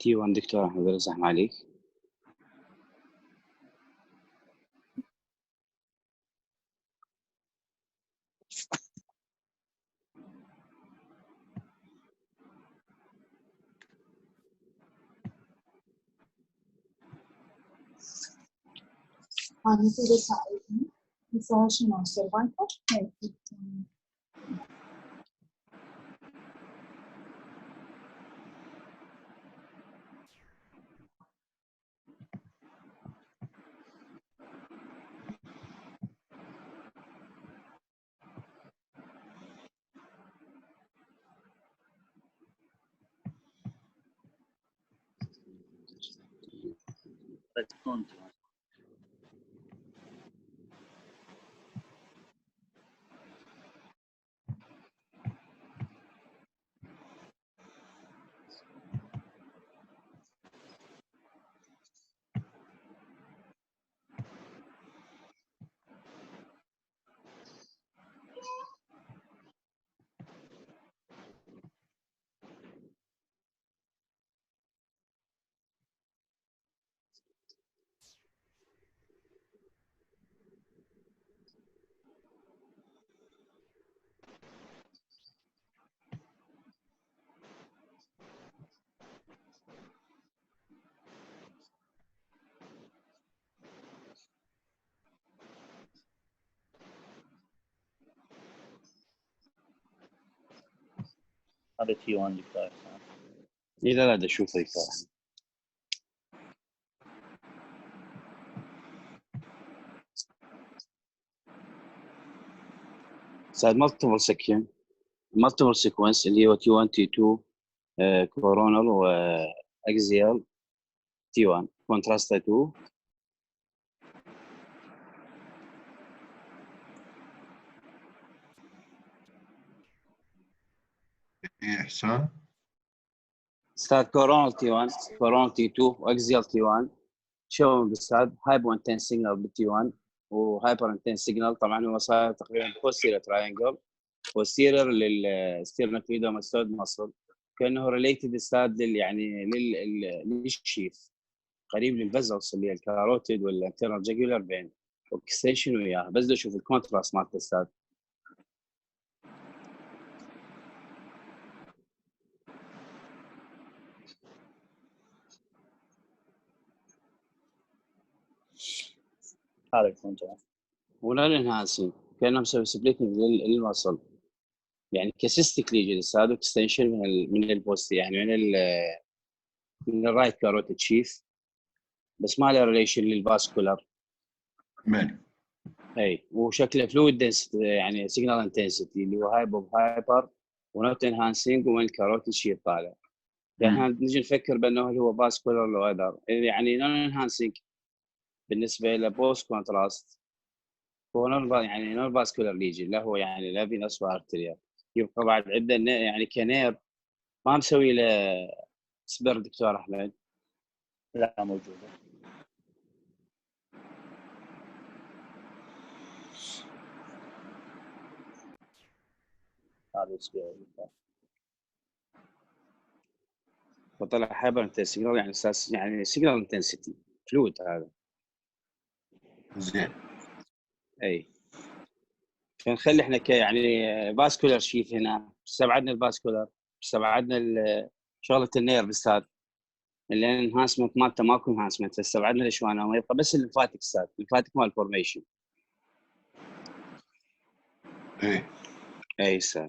تي 1 دكتور احمد الزحمة عليك. هذه رسائل شنو سيرفايكال؟ هذا تي 1 دكتور. لا دا اشوف دكتور. صار مالتيبل سيكونس اللي هو تي 1 تي 2 كورونال واكزيال تي 1 كونتراست 2 إحسان استاذ كورونال تي 1 كورونال تي 2 واكزيال تي 1 شو الاستاذ هايبو انتنس سيجنال بالتي 1 وهايبر انتنس سيجنال. طبعا هو صار تقريبا بوستيرير تراينجل بوستيرير للستيرنوكليدوماستويد ماسل كانه ريليتد استاذ يعني للشيف قريب للفزلز اللي هي الكاروتيد والانترنال جاكولار فين واكستنشن وياها. بس بدي اشوف الكونتراست مالت الاستاذ. هذا الكونتراست ولا الانهانسين كانه مسوي سبليتنج للمصل يعني كسيستيك ليجن استاذ اكستنشن من البوست يعني من الرايت كاروتيد شيف بس ما له ريليشن للفاسكولار. من اي وشكله فلويد دنسيتي يعني سيجنال انتنسيتي اللي هو هايبر ونوت انهانسينج ومن الكاروتيد شيء طالع. يعني احنا نجي نفكر بانه هل هو فاسكولار لو اذر يعني نون انهانسينج بالنسبه لبوست كونتراست هو يعني نون فاسكولار ليجن لا هو يعني لا فينس وارتريال. يبقى بعد عندنا يعني كنير ما مسوي له سبر دكتور احمد. لا موجوده. هذا اسبوع وطلع هايبر انتنسيتي يعني اساس يعني سيجنال انتنسيتي فلويد هذا. زين اي فنخلي احنا يعني فاسكولار شيف هنا استبعدنا الفاسكولار استبعدنا شغله النيرف استاذ اللي انهانسمنت مالته ماكو انهانسمنت استبعدنا الاشوان وما يبقى بس الليمفاتيك استاذ الليمفاتيك مال فورميشن. اي استاذ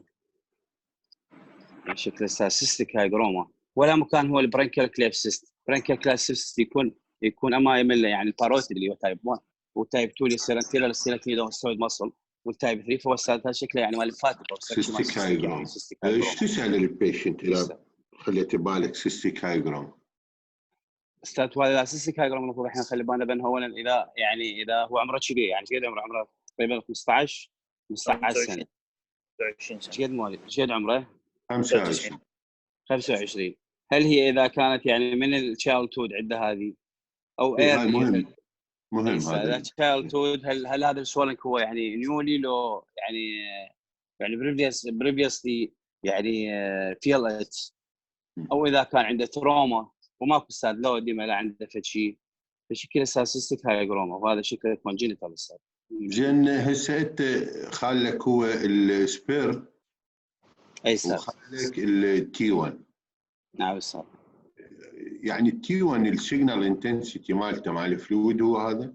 شكل استاذ سيستيك هايجروما ولا مكان هو البرانكيال كليف سيست. برانكيال كليف سيست يكون امام يعني الباروتيد اللي هو تايب 1 وتايب 2 اللي يصير انتيريال للسينكليدوماستويد ماسل والتايب 3 فهو استاذ هذا شكله يعني مال الليمفاتيك او سيستيك هايجروم. ايش تسال البيشنت اذا خليت بالك سيستيك هايجروم؟ استاذ هذا سيستيك هايجروم المفروض احنا نخلي بالنا بانه اولا اذا هو عمره كذي يعني كذا عمره تقريبا 15 سنه 25 سنه. قد مالي قد عمره 25. هل هي اذا كانت يعني من التشايلدهود عنده هذه او هاي مهم هذا التشايلدهود هل هذا السؤال هو يعني نيولي لو يعني بريفيسلي يعني فيل ات او اذا كان عنده تروما وماكو استاذ لا اديمه لا عنده شيء فشكل استاذ سيستيك هايجروما وهذا شكل كونجينيتال استاذ. زين هسه انت خالك هو السبير اي استاذ. وخالك التي 1. نعم استاذ. يعني التي 1 السيجنال انتنسيتي مالته مع الفلويد هو هذا؟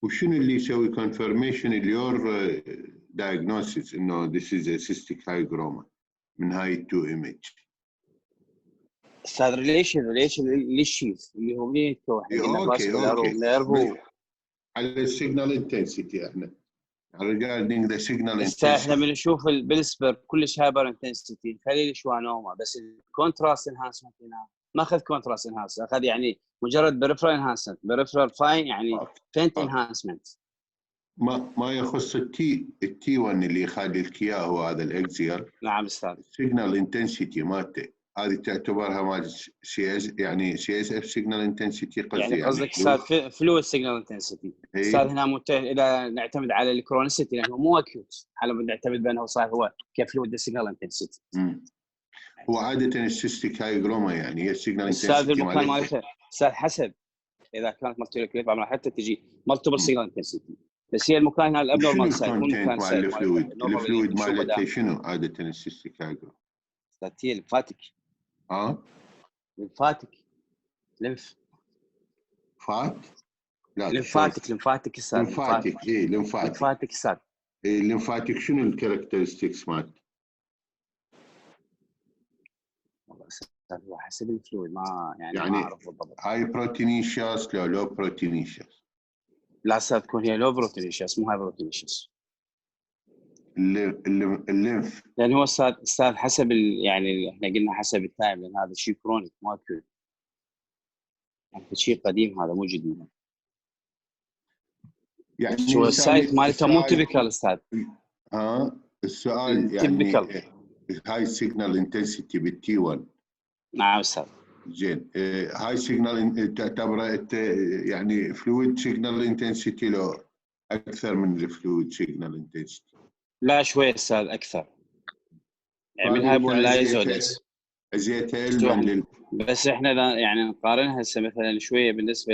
وشنو اللي يسوي كونفرميشن اليور دايجنوستس انه this is a cystic hygroma من هاي التو ايمج؟ استاذ ريليشن للشيف اللي هو منين يتكون؟ اوكي على السيجنال انتنسيتي احنا regarding the signal استاذ احنا intensity. بنشوف بالسبر كلش هايبر انتنسيتي خليل شوانوما بس الكونتراست انهانسمنت هنا ما اخذ كونتراست انهانسمنت اخذ يعني مجرد بريفرال انهانسمنت بريفرال فاين يعني فينت انهانسمنت. ما يخص التي 1 اللي يخلي لك اياه هو هذا الاكزيال. نعم استاذ. السيجنال انتنسيتي مالته هذه تعتبرها مال سي اس يعني سي اس اف سيجنال انتنسيتي قصدي يعني قصدك استاذ فلويد سيجنال انتنسيتي استاذ هنا اذا نعتمد على الكرونيسيتي لانه مو اكيوت على نعتمد بانه صار هو كفلويد سيجنال انتنسيتي. هو عاده السيستيك هايجروما يعني هي السيجنال استاذ انتنسيتي المكان مالته استاذ حسب اذا كانت مالتيولوكليت طبعا حتى تجي مالتيبل سيجنال انتنسيتي بس هي المكان هذا الابنورمال سايت مو المكان مع سايت الفلويد مالته شنو عاده السيستيك هايجروما؟ استاذ هي لمفاتيك. لمفاتيك لمف فات؟ لا لمفاتيك استاذ. لمفاتيك استاذ. الليمفاتيك شنو الكاركترستكس مالته؟ والله استاذ هو حسب الفلويد ما يعني ما اعرف بالضبط. هاي بروتينيشياس لو بروتينيشياس؟ لا استاذ تكون هي لو بروتينيشياس مو هاي بروتينيشياس. الليمف لان هو استاذ حسب يعني احنا قلنا حسب التايم لان هذا شيء كرونيك ما اكيد يعني شيء قديم هذا مو جديد. يعني هو السايت مالته مو تيبيكال استاذ. السؤال يعني هاي السيجنال انتنسيتي بالتي 1. نعم استاذ. زين هاي سيجنال تعتبره يعني فلويد سيجنال انتنسيتي لو اكثر من الفلويد سيجنال انتنسيتي؟ لا شوي استاذ اكثر يعني من هايبون لايزودنس ازيتها بس احنا يعني نقارنها هسه مثلا شويه بالنسبه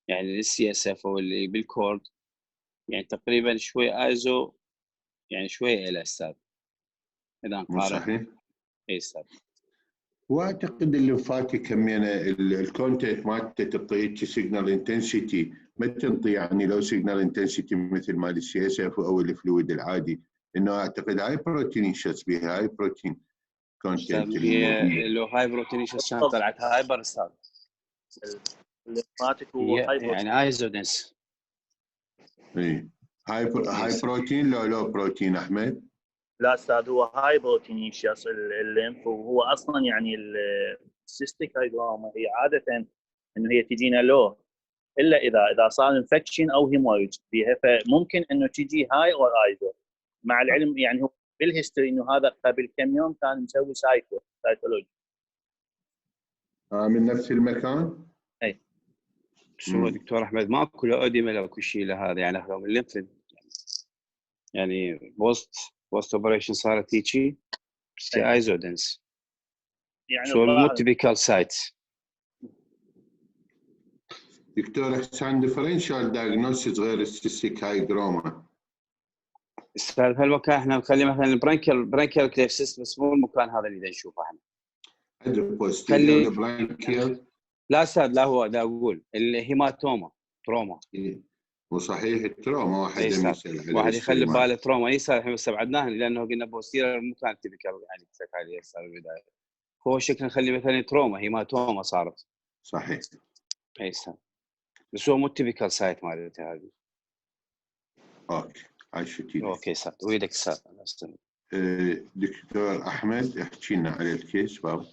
يعني للسي اس اف او اللي بالكورد يعني تقريبا شوي ايزو يعني شويه الى استاذ اذا نقارن. صحيح. اي استاذ. واعتقد الليمفاتيك همينه الكونتنت مالته تعطيك سيجنال انتنسيتي ما تنطي يعني لو سيجنال انتنسيتي مثل مال السي اس اف او الفلويد العادي انه اعتقد هاي بروتينيشياس بها هاي بروتين كونتنت لو هاي بروتينيشياس كانت طلعت هايبر استاذ. الليمفاتيك هو يعني ايزودنس. اي هاي بروتين لو بروتين احمد؟ لا استاذ هو هاي بروتينيشياس الليمف وهو اصلا يعني السيستيك هايجروما هي عاده انه هي تجينا لو الا اذا صار انفكشن او هيموريج فيها فممكن انه تجي هاي او ايزو مع العلم يعني هو بالهيستوري انه هذا قبل كم يوم كان مسوي سايتولوجي. من نفس المكان؟ اي بس هو دكتور احمد ماكو لا اديمه لا اكو شيء لهذا يعني اخذوا من الليمف يعني بوست اوبريشن صارت هيجي سي ايزودنس يعني سو مو تيبيكال سايت. دكتور احسان ديفرنشال دايجنوستس غير السيستيك هايجروما استاذ هالمكان احنا نخلي مثلا البرانكيال كليفسيس بس مو المكان هذا اللي نشوفه احنا. خلي البرانكيال. لا استاذ لا هو دا اقول الهيماتوما تروما. وصحيح التروما واحد يخلي بباله تروما اي استاذ احنا استبعدناه لانه قلنا بوستيرر مو كان تيبيكال يعني عليه استاذ البدايه هو شكل نخلي مثلا تروما هيماتوما صارت. صحيح. اي استاذ بس هو مو تيبيكال سايت مالته هذه. اوكي عايشتي. اوكي استاذ ويدك استاذ. دكتور احمد احكي لنا على الكيس بابا.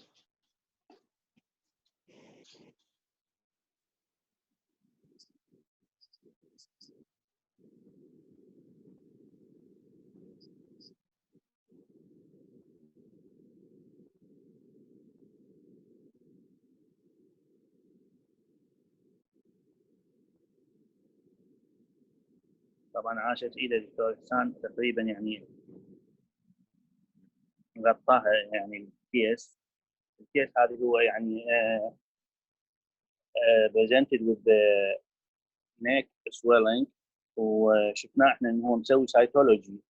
طبعا عاشت ايده دكتور احسان تقريبا يعني غطاها يعني الكيس الكيس هذه هو يعني presented with the neck swelling وشفناه احنا انه هو مسوي سايتولوجي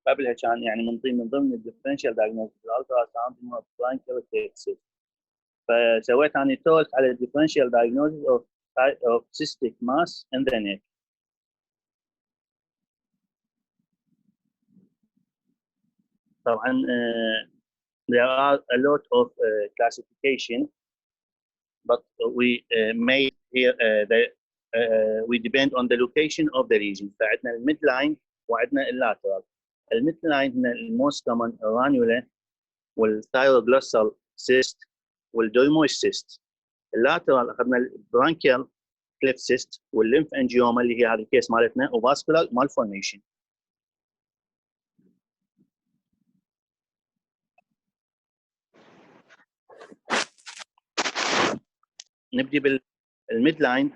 قبلها كان يعني من ضمن الديفرنشال دايجنوستس الالترا ساوند انه برانكيال. فسويت اني تولك على الديفرنشال دايجنوستس of cystic mass in the neck. طبعا there are a lot of classification but we made here we depend on the location of the region. فعندنا الميد لاين وعندنا اللاترال. الميد لاين هنا الموست كومن رانيولا والثايروغلوسال سيست والدورمويد سيست. اللاترال اخذنا البرانكيال كليف سيست والليمفانجيوما اللي هي هذه الكيس مالتنا وفاسكولار مالفورميشن. نبدي بالميد لاين.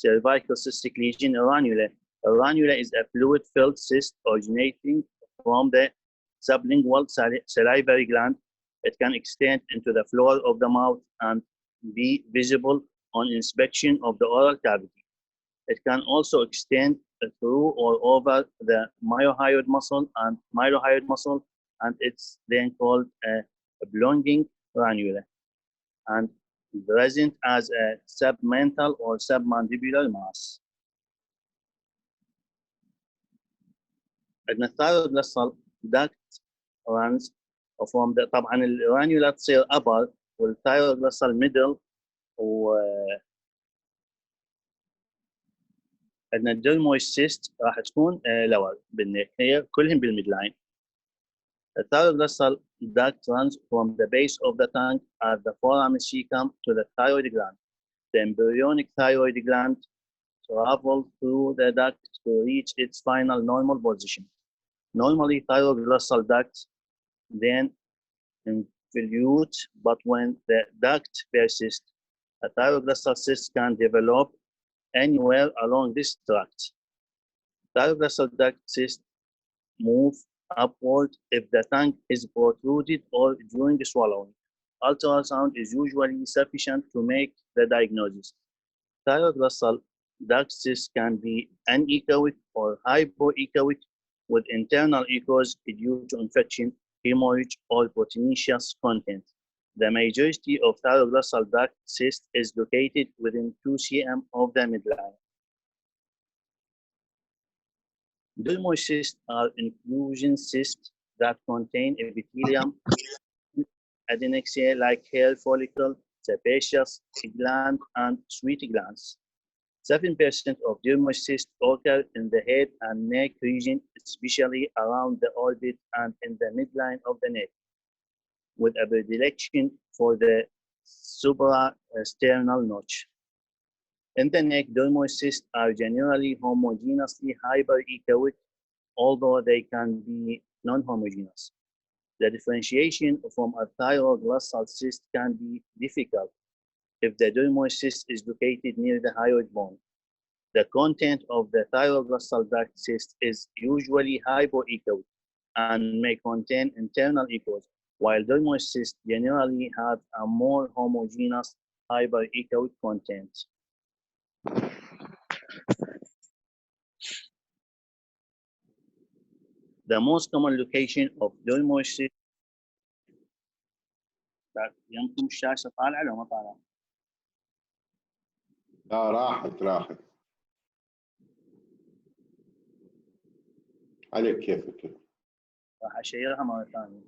Cervical cystic lesion ranula. A ranula is a fluid-filled cyst originating from the sublingual salivary gland. It can extend into the floor of the mouth and be visible on inspection of the oral cavity. It can also extend through or over the mylohyoid muscle, and it's then called a belonging ranula, and present as a submental or submandibular mass. عندنا الثايروغلوسال duct runs from the طبعا الرانيولا تصير upper والثايروغلوسال middle و عندنا الديرمويد سيست راح تكون lower بالنيك هي كلهم بالميد لاين. The thyroglosal duct runs from the base of the tongue at the foramen cecum to the thyroid gland. The embryonic thyroid gland travels through the duct to reach its final normal position. Normally, thyroglosal ducts then involute, but when the duct persists, a thyroglossal cyst can develop anywhere along this tract. Thyroglossal duct cysts move upward if the tongue is protruded or during swallowing. Ultrasound is usually sufficient to make the diagnosis. Thyroglossal duct cysts can be anechoic or hypoechoic with internal echoes due to infection, hemorrhage, or proteinaceous content. The majority of thyroglossal duct cysts is located within 2 cm of the midline. Dermoid cysts are inclusion cysts that contain epithelium, adnexia like hair follicle, sebaceous gland, and sweat glands. 7% of dermoid cysts occur in the head and neck region, especially around the orbit and in the midline of the neck, with a predilection for the suprasternal notch. In the neck, dermoid cysts are generally homogeneously hyperechoic, although they can be non-homogeneous. The differentiation from a thyroglossal cyst can be difficult if the dermoid cyst is located near the hyoid bone. The content of the thyroglossal duct cyst is usually hypoechoic and may contain internal echoes, while dermoid cysts generally have a more homogeneous hyperechoic content. The most common location of dermoid cyst. يمكن الشاشة طالعة لو ما طالعة؟ لا راحت عليك كيفك. راح أشيرها مرة ثانية.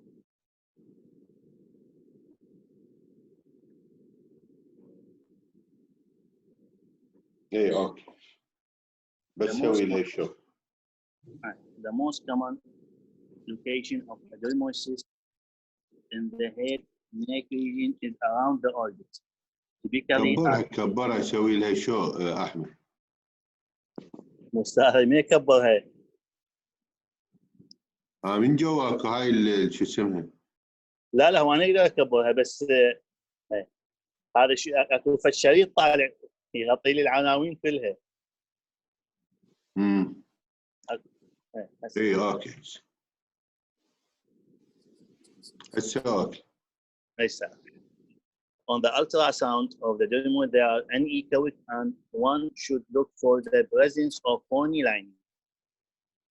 اي اوكي بس سوي لي شو. The most common location of a dermoid cyst in the head neck region is around the orbit. كبرها سوي لها شو احمد. مستاهل ما يكبرها. من جواك هاي شو اسمها؟ لا هو انا اقدر اكبرها بس هذا شيء اكو شريط طالع يغطي لي العناوين كلها. اي اوكي هسه اوكي. Exactly. On the ultrasound of the dermoid, they are anechoic, and one should look for the presence of bony lining.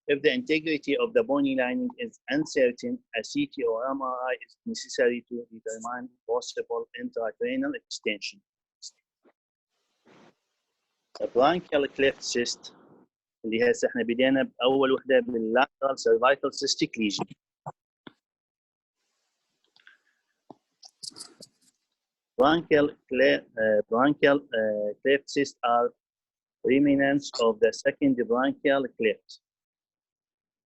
If the integrity of the bony lining is uncertain, a CT or MRI is necessary to determine possible intracranial extension. The bronchial cleft cyst اللي هسه احنا بدينا باول وحده بالlateral cervical cystic lesion. Bronchial cleft cysts are remnants of the second bronchial cleft.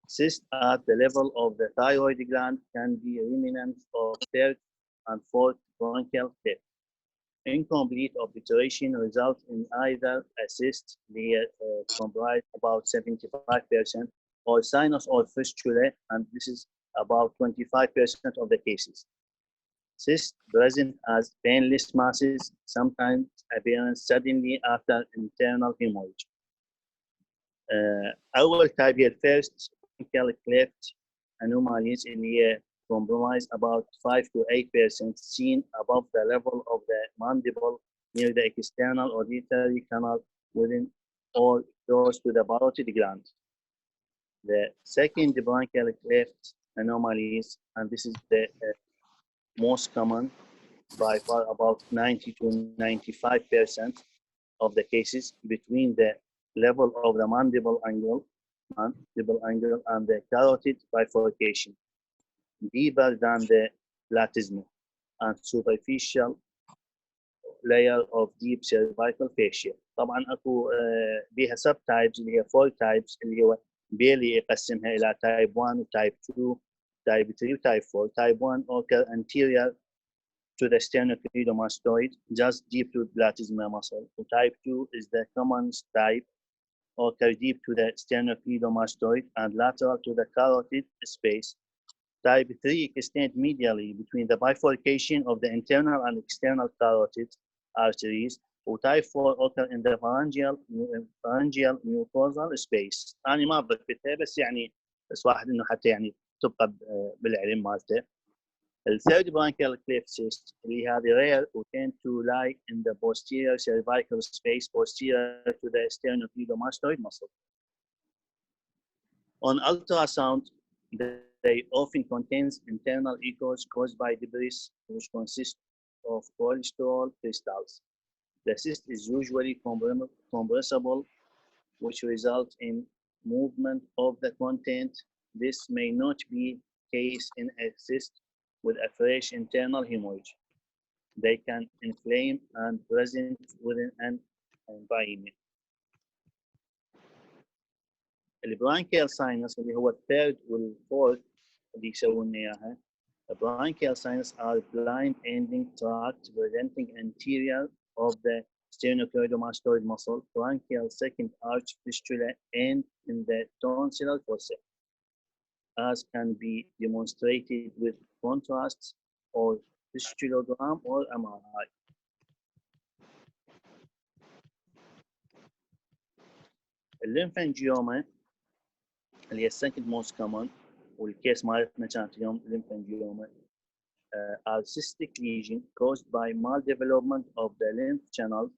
Cysts at the level of the thyroid gland can be remnants of third and fourth bronchial cleft. Incomplete obliteration results in either a cyst, comprise about 75%, or sinus or fistula, and this is about 25% of the cases. Cysts present as painless masses, sometimes appearance suddenly after internal hemorrhage. أول type هي first bronchial cleft anomalies اللي هي compromise about 5 to 8% seen above the level of the mandible near the external auditory canal within or close to the parotid gland. The second bronchial cleft anomalies, and this is the most common by far, about 90 to 95% of the cases between the level of the mandible angle and the carotid bifurcation, deeper than the platysma and superficial layer of deep cervical fascia. طبعا اكو بيها سب تايبس اللي هي 4 تايبس اللي هو بيلي يقسمها الى تايب 1 وتايب 2 تايب 3 وتايب 4. تايب 1 occur anterior to the sternocleidomastoid, just deep to the platysma muscle. Type 2 is the commonest type, occur deep to the sternocleidomastoid and lateral to the carotid space. Type 3 extend medially between the bifurcation of the internal and external carotid arteries. Type 4 occur in the pharyngeal mucosal space. أنا ما بكتبها بس يعني بس واحد إنه حتى يعني تبقى بالعلم مالته. The third bronchial cleft cyst اللي هذه rare who tend to lie in the posterior cervical space posterior to the sternocleidomastoid muscle. On ultrasound, they often contains internal echoes caused by debris which consist of cholesterol crystals. The cyst is usually compressible, which results in movement of the content. This may not be case in a cyst with a fresh internal hemorrhage. They can inflame and present within an environment. البرانكيال sinus اللي هو الثيرد والفورث اللي يسوون اياها. The bronchial sinus are blind ending tract presenting anterior of the sternocleidomastoid muscle, bronchial second arch fistula, and in the tonsillar fossa, as can be demonstrated with contrasts or fistulogram or MRI. الليمفانجيوما اللي هي second most common والكيس مالتنا كانت اليوم lymphangioma are cystic lesion caused by maldevelopment of the lymph channels.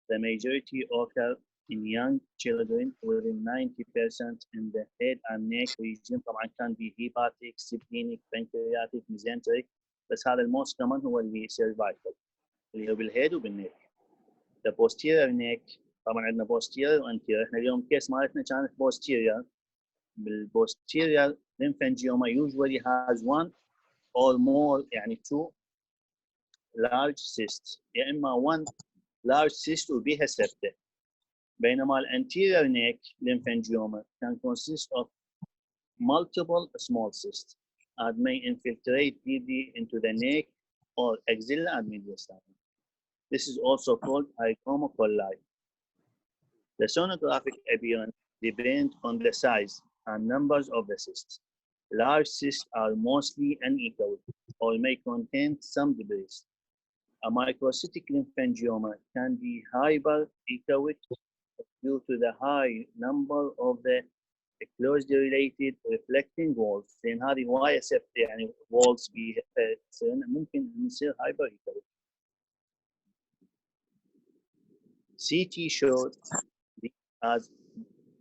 The majority occur in young children within 90% in the head and neck region. طبعا كان be hepatic, splenic, pancreatic, mesenteric، بس هذا الموست كمان هو اللي cervical اللي هو بالهيد وبالنيك. The posterior neck طبعا عندنا posterior وانتيريور. احنا اليوم الكيس مالتنا كانت posterior. بالposterior lymphangioma usually has one or more يعني two large cysts، يا اما one large cyst وبيها septa. بينما anterior neck lymphangioma can consist of multiple small cysts and may infiltrate deeply into the neck or axilla and mediastinum. This is also called hygroma coli. The sonographic appearance depends on the size and numbers of the cysts. Large cysts are mostly anechoic or may contain some debris. A microcytic lymphangioma can be hyperechoic due to the high number of the closely related reflecting walls، لان هذه هوايه يعني walls ممكن يصير hypertrophy. CT showed as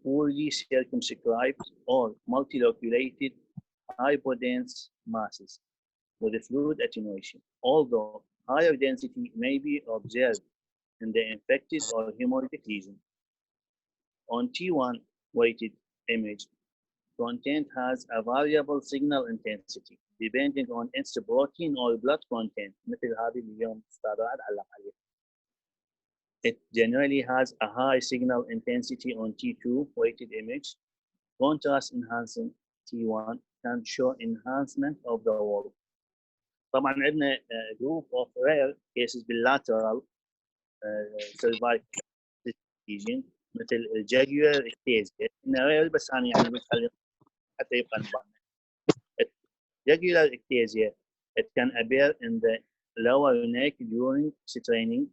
poorly circumscribed or multiloculated hypodense masses with fluid attenuation, although higher density may be observed in the infected or hemorrhagic lesion. On T1 weighted image, content has a variable signal intensity depending on its protein or blood content. مثل هذه اليوم أستاذ عاد علق عليها. It generally has a high signal intensity on T2 weighted image. Contrast enhancing T1 can show enhancement of the wall. طبعا عندنا group of rare cases bilateral cervical lesion مثل الجاجولار اكتيزيا. إنه rare بس أنا يعني بخلي حتى يبقى نبان. Jugular ectasia, it can appear in the lower neck during straining.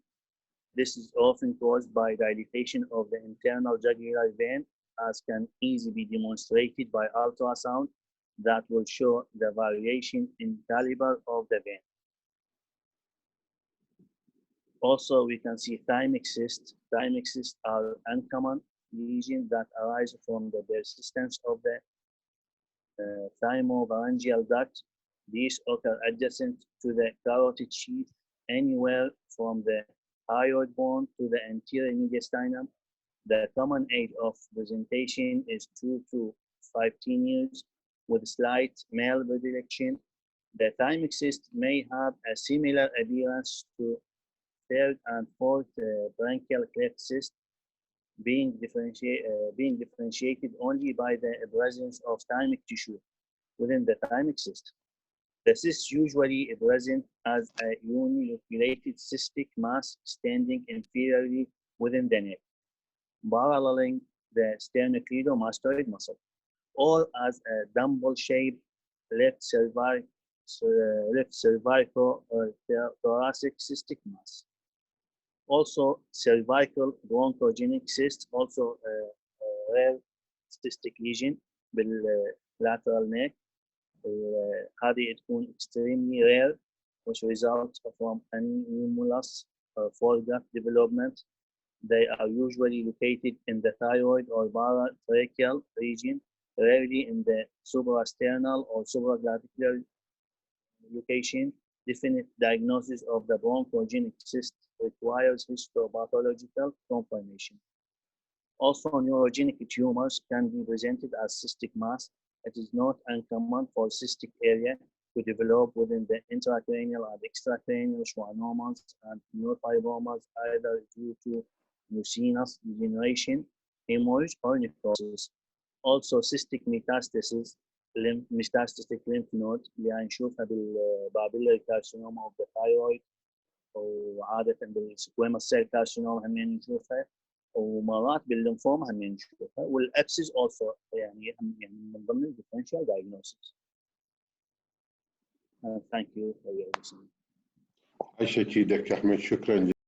This is often caused by dilatation of the internal jugular vein, as can easily be demonstrated by ultrasound that will show the variation in caliber of the vein. Also, we can see thymic cysts. Thymic cysts are uncommon lesions that arise from the persistence of the thymovaryngeal duct. These occur adjacent to the carotid sheath, anywhere from the hyoid bone to the anterior mediastinum. The common age of presentation is 2 to 15 years, with slight male predilection. The thymic cyst may have a similar appearance to third and fourth branchial cleft cyst, being differentiated only by the presence of thymic tissue within the thymic cyst. The cyst usually present as a uniloculated cystic mass standing inferiorly within the neck, paralleling the sternocleidomastoid muscle, or as a dumbbell-shaped left cervical or thoracic cystic mass. Also, cervical bronchogenic cyst, also a rare cystic lesion بالlateral neck. هذه تكون extremely rare, which results from anomalous foregut development. They are usually located in the thyroid or paratracheal region, rarely in the suprasternal or supraclavicular location. Definite diagnosis of the bronchogenic cyst requires histopathological confirmation. Also, neurogenic tumors can be presented as cystic mass. It is not uncommon for cystic area to develop within the intracranial and extracranial schwannomas and neurofibromas, either due to mucinous degeneration, hemorrhage, or necrosis. Also, cystic metastasis, metastatic lymph node اللي نشوفها بالبابيلاري كارسينوما of the thyroid، وعادة بالسكويموس سيل كارسينوما هم نشوفها، ومرات بالليمفوما هم نشوفها، والابسس also يعني من ضمن الديفرنشال diagnosis. Thank you for your listening. عشتي دكتور احمد، شكرا